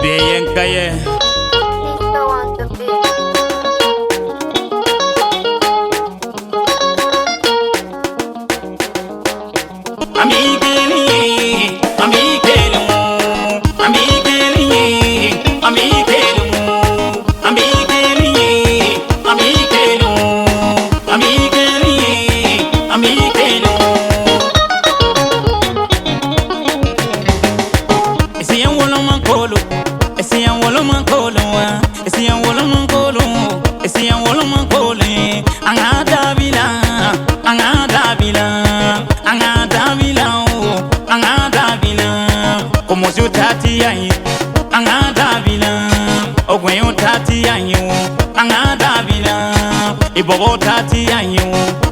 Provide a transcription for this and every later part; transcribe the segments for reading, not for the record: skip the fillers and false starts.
Bien calle. Como se tati aí, angada vila. O gwenho tati aí, angada vila. E bobo tati aí,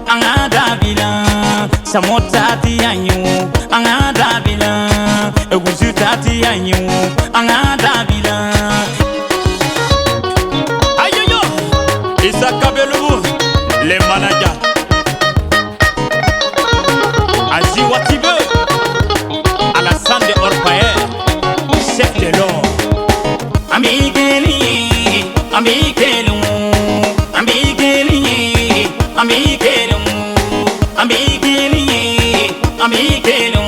angada vila. Samo tati aí, angada vila. E guzu tati aí, angada vila. Aïe yo, Issa Kabelou, les managers. Azi Watibe, Alassane de Orpaye, chef de l'or. Amigeli, amigeli, amigeli, amigeli, amigeli, amigeli,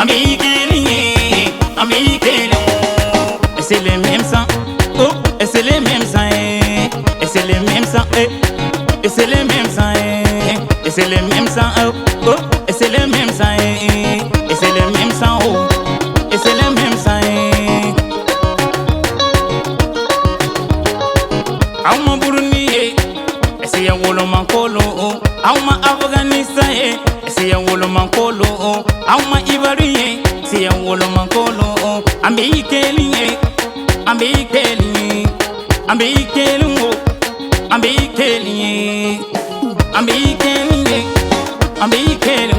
amigeli, amigeli. Et c'est les mêmes sang, oh, et c'est les mêmes sang, et c'est les mêmes sang, et c'est les mêmes sang, et c'est les mêmes sang, oh, et c'est les mêmes sang, et c'est les mêmes sang, oh, et c'est les mêmes sang. Auma Burundi, et c'est un wolo mankolo, Auma Afghanistan, et c'est un wolo mankolo, Auma Ivoire, c'est un wolo mankolo, Amikeli, Amikeli, Amikeli, Amikeli, Amikeli, Amikeli.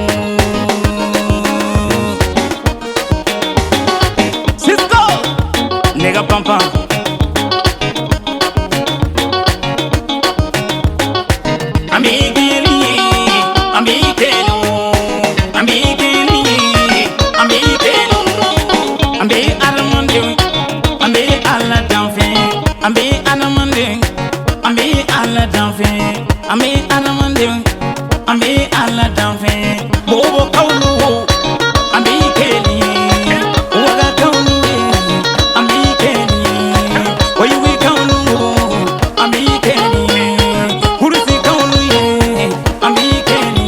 Cisco, nigga pampa. Amigeli, amigeli, amigeli, amigeli. Ambe alamande, ambe ala danfe, ambe alamande, ambe ala danfe, ambe alamande, ambe ala danfe. Bobo kaulu, amigeli, waga kaulu, amigeli, oyiwe kaulu, amigeli, hurusi kaulu ye, amigeli,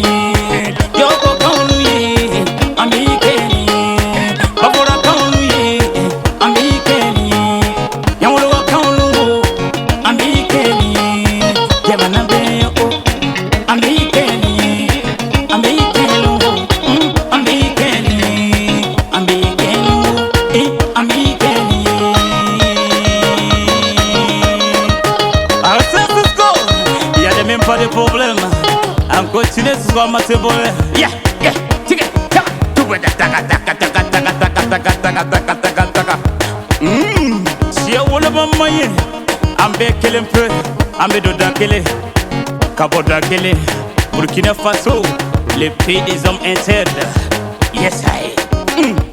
yoko kaulu ye, amigeli, babora kaulu ye, amigeli, yamuluwa kaulu, amigeli, yabana beyo, amigeli, amigeli, amigeli, amigeli, amigeli. Alors ça c'est ce qu'il y a même pas de problème. On continue ce soir ma c'est bon. Yeah, yeah, tiga, taka, tuba taka taka taka taka taka taka taka taka taka. Si on va manger, ambe kele peu, ambe do dakele, kabo dakele, Burkina Faso, le pays des hommes intègres. Yes I.